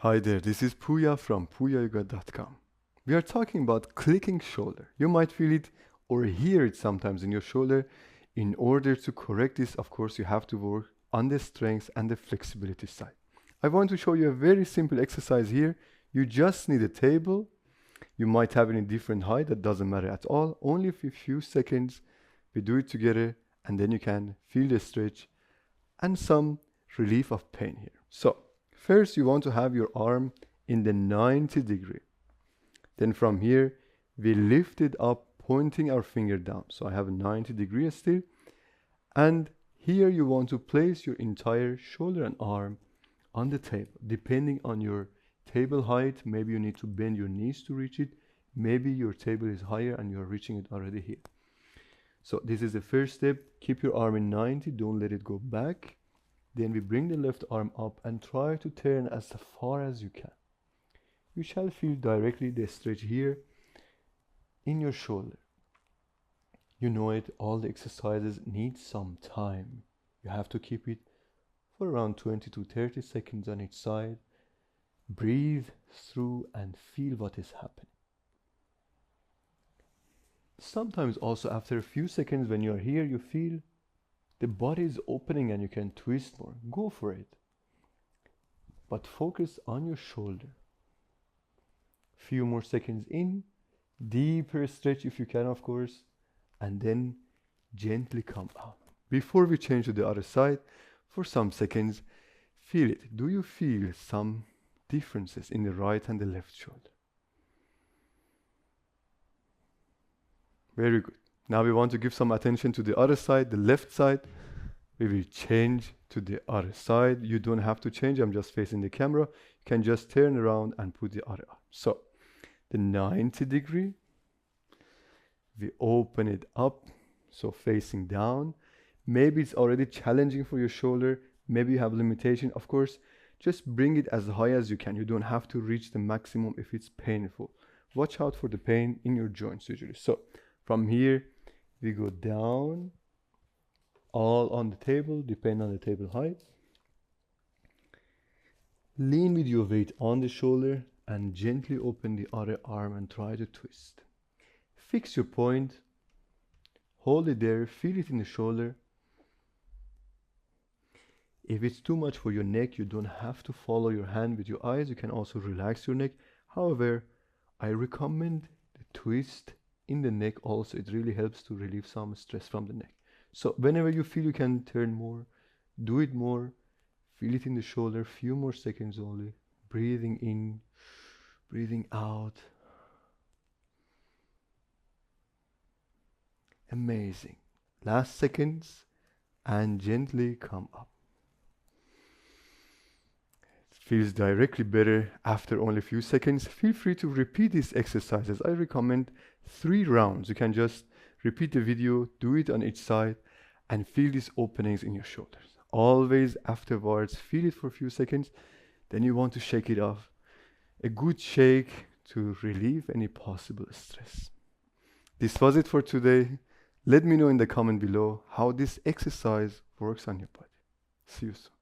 Hi there, this is Puya from puyayoga.com. We are talking about clicking shoulder. You might feel it or hear it sometimes in your shoulder. In order to correct this, of course, you have to work on the strength and the flexibility side. I want to show you a very simple exercise here. You just need a table. You might have it in different height, that doesn't matter at all. Only for a few seconds, we do it together, and then you can feel the stretch and some relief of pain here. So, first you want to have your arm in the 90 degree. Then from here, we lift it up, pointing our finger down. So I have a 90 degree still. And here you want to place your entire shoulder and arm on the table. Depending on your table height, maybe you need to bend your knees to reach it. Maybe your table is higher and you're reaching it already here. So this is the first step. Keep your arm in 90, don't let it go back. Then we bring the left arm up and try to turn as far as you can. You shall feel directly the stretch here in your shoulder. You know it, all the exercises need some time. You have to keep it for around 20 to 30 seconds on each side. Breathe through and feel what is happening. Sometimes also after a few seconds when you're here, you feel the body is opening and you can twist more. Go for it. But focus on your shoulder. Few more seconds in, deeper stretch if you can, of course, and then gently come out. Before we change to the other side, for some seconds, feel it. Do you feel some differences in the right and the left shoulder? Very good. Now we want to give some attention to the other side, the left side. We will change to the other side. You don't have to change. I'm just facing the camera. You can just turn around and put the other arm. So the 90 degree, we open it up, so facing down. Maybe it's already challenging for your shoulder. Maybe you have limitation. Of course, just bring it as high as you can. You don't have to reach the maximum if it's painful. Watch out for the pain in your joints usually. So from here, we go down, all on the table, depend on the table height. Lean with your weight on the shoulder and gently open the other arm and try to twist. Fix your point, hold it there, feel it in the shoulder. If it's too much for your neck, you don't have to follow your hand with your eyes. You can also relax your neck. However, I recommend the twist in the neck also. It really helps to relieve some stress from the neck. So whenever you feel you can turn more, do it more. Feel it in the shoulder, few more seconds only. Breathing in, breathing out. Amazing. Last seconds and gently come up. It feels directly better after only a few seconds. Feel free to repeat these exercises. I recommend 3 rounds. You can just repeat the video, do it on each side, and feel these openings in your shoulders. Always afterwards, feel it for a few seconds. Then you want to shake it off. A good shake to relieve any possible stress. This was it for today. Let me know in the comment below how this exercise works on your body. See you soon.